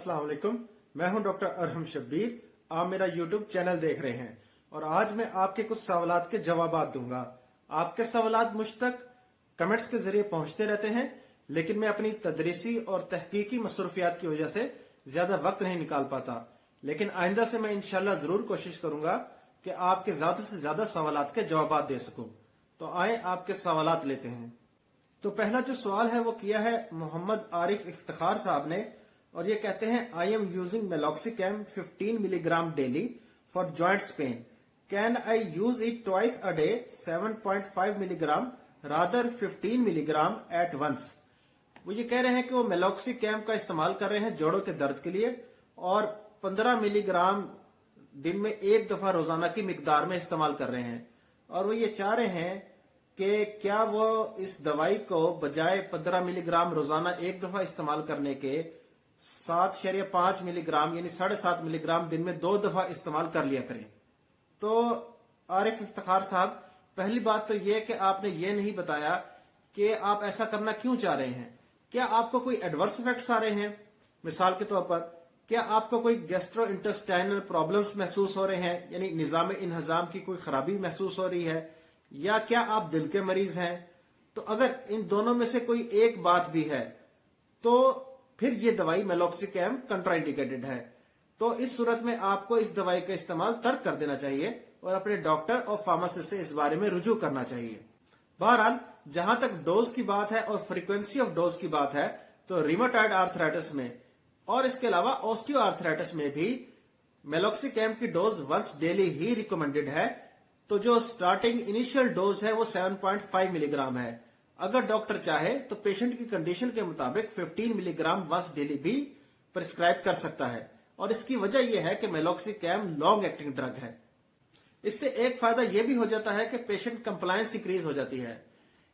अस्सलाम वालेकुम। मैं हूं डॉक्टर अरहम शब्बीर। आप मेरा यूट्यूब चैनल देख रहे हैं और आज मैं आपके कुछ सवालात के जवाबात दूंगा। आपके सवालात मुझ तक कमेंट्स के जरिए पहुंचते रहते हैं, लेकिन मैं अपनी तदरीसी और तहकीकी मसरूफियात की वजह से ज्यादा वक्त नहीं निकाल पाता। लेकिन आइंदा से मैं इंशाल्लाह जरूर कोशिश करूंगा कि आपके ज्यादा से ज्यादा सवालात के जवाबात दे सकूं। तो आए आपके सवालात लेते हैं। तो पहला जो सवाल है वो किया है मोहम्मद आरिफ इफ्तिखार साहब ने, और ये कहते हैं I am using meloxicam 15 milligram daily for joints pain. Can I use it twice a day 7.5 milligram rather 15 milligram at once. वो ये कह रहे हैं कि वो मेलॉक्सिकैम का इस्तेमाल कर रहे हैं जोड़ों के दर्द के लिए और 15 मिलीग्राम दिन में एक दफा रोजाना की मिकदार में इस्तेमाल कर रहे हैं, और वो ये चाह रहे हैं कि क्या वो इस दवाई को बजाय 15 मिलीग्राम रोजाना एक दफा इस्तेमाल करने के 7.5 मिलीग्राम यानी 7.5 मिलीग्राम दिन में 2 दफा इस्तेमाल कर लिया करें। तो आरिफ इफ्तिखार साहब, पहली बात तो ये कि आपने ये नहीं बताया कि आप ऐसा करना क्यों चाह रहे हैं। क्या आपको कोई एडवर्स इफेक्ट्स आ रहे हैं? मिसाल के तौर पर क्या आपको कोई गैस्ट्रो इंटेस्टाइनल प्रॉब्लम्स महसूस हो रहे हैं, यानी निजाम इंहजाम की कोई खराबी महसूस हो रही है, या क्या आप दिल के मरीज हैं? तो अगर इन दोनों में से कोई एक बात भी है तो फिर ये दवाई मेलॉक्सिकैम कंट्राइंडिकेटेड है। तो इस सूरत में आपको इस दवाई का इस्तेमाल तर्क कर देना चाहिए और अपने डॉक्टर और फार्मासिस्ट से इस बारे में रुजू करना चाहिए। बहरहाल, जहां तक डोज की बात है और फ्रीक्वेंसी ऑफ डोज की बात है, तो रिमोटॉइड आर्थराइटिस में और इसके अलावा ऑस्टियो आर्थराइटिस में भी मेलॉक्सिकैम की डोज वंस डेली ही रिकमेंडेड है। तो जो स्टार्टिंग इनिशियल डोज है वो 7.5 मिलीग्राम है। अगर डॉक्टर चाहे तो पेशेंट की कंडीशन के मुताबिक 15 मिलीग्राम वंस डेली भी प्रिस्क्राइब कर सकता है, और इसकी वजह यह है कि मेलॉक्सिकैम लॉन्ग एक्टिंग ड्रग है। इससे एक फायदा यह भी हो जाता है कि पेशेंट कंप्लायंस इंक्रीज हो जाती है,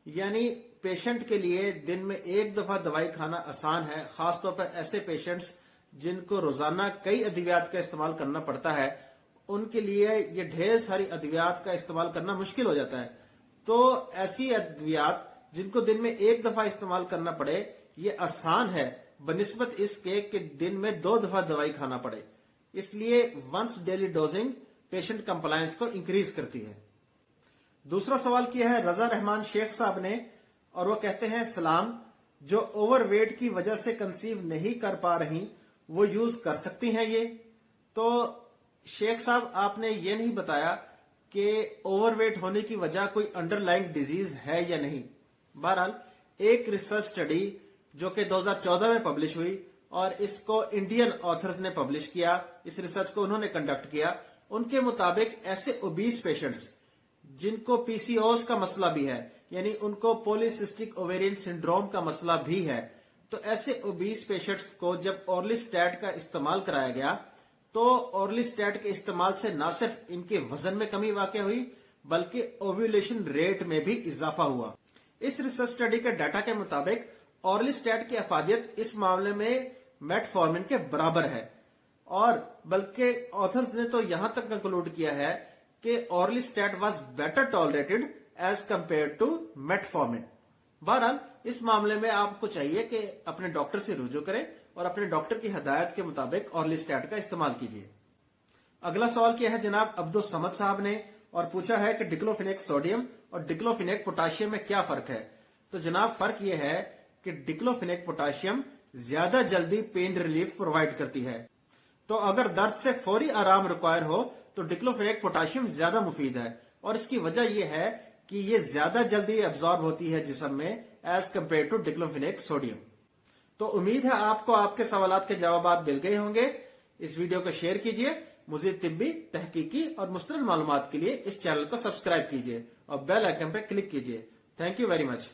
यानी पेशेंट के लिए दिन में एक दफा दवाई खाना आसान है, खासतौर पर ऐसे पेशेंट्स जिनको रोजाना कई अद्वियात का इस्तेमाल करना पड़ता है, उनके लिए ये ढेर सारी अद्वियात का इस्तेमाल करना मुश्किल हो जाता है। तो ऐसी अद्वियात जिनको दिन में एक दफा इस्तेमाल करना पड़े, ये आसान है बनिस्बत इसके कि दिन में 2 दफा दवाई खाना पड़े। इसलिए once daily dosing patient compliance को इंक्रीज करती है। दूसरा सवाल किया है रजा रहमान शेख साहब ने, और वो कहते हैं सलाम, जो ओवरवेट की वजह से कंसीव नहीं कर पा रही वो यूज कर सकती हैं ये? तो शेख साहब, आपने ये नहीं बताया कि ओवरवेट होने की वजह कोई अंडरलाइंग डिजीज है या नहीं। बहरहाल, एक रिसर्च स्टडी जो कि 2014 में पब्लिश हुई और इसको इंडियन ऑथर्स ने पब्लिश किया, इस रिसर्च को उन्होंने कंडक्ट किया, उनके मुताबिक ऐसे ओबीस पेशेंट्स जिनको पीसीओएस का मसला भी है, यानी उनको पॉलीसिस्टिक ओवेरियन सिंड्रोम का मसला भी है, तो ऐसे ओबीस पेशेंट्स को जब ऑर्लिस्टैट का इस्तेमाल कराया गया तो ऑर्लिस्टैट के इस्तेमाल से न सिर्फ इनके वजन में कमी वाक़ हुई बल्कि ओव्यूलेशन रेट में भी इजाफा हुआ। इस रिसर्च स्टडी के डाटा के मुताबिक ऑर्लिस्टैट की अफादियत इस मामले में मेटफॉर्मिन के बराबर है, और बल्कि ऑथर्स ने तो यहां तक कंक्लूड किया है कि orlistat was better tolerated as compare to metformin. बहरहाल, इस मामले में आपको चाहिए कि अपने डॉक्टर से रुजू करें और अपने डॉक्टर की हदायत के मुताबिक ऑर्लिस्टैट का इस्तेमाल कीजिए। अगला सवाल किया है जनाब अब्दुल समद साहब ने, और पूछा है कि डिक्लोफिनेक सोडियम और डिक्लोफिनेक पोटाशियम में क्या फर्क है। तो जनाब, फर्क यह है कि डिक्लोफिनेक पोटाशियम ज्यादा जल्दी पेन रिलीफ प्रोवाइड करती है। तो अगर दर्द से फौरी आराम रिक्वायर हो तो डिक्लोफिनेक पोटाशियम ज्यादा मुफीद है, और इसकी वजह यह है कि ये ज्यादा जल्दी एब्जॉर्ब होती है जिस्म में as compare to diclofenac sodium. तो उम्मीद है आपको आपके सवालात के जवाब मिल गए होंगे। इस वीडियो को शेयर कीजिए। मुज़ीद तिब्बी, तहकीकी और मुस्तकिल मालूमात के लिए इस चैनल को सब्सक्राइब कीजिए और बेल आइकन पर क्लिक कीजिए। Thank you very much.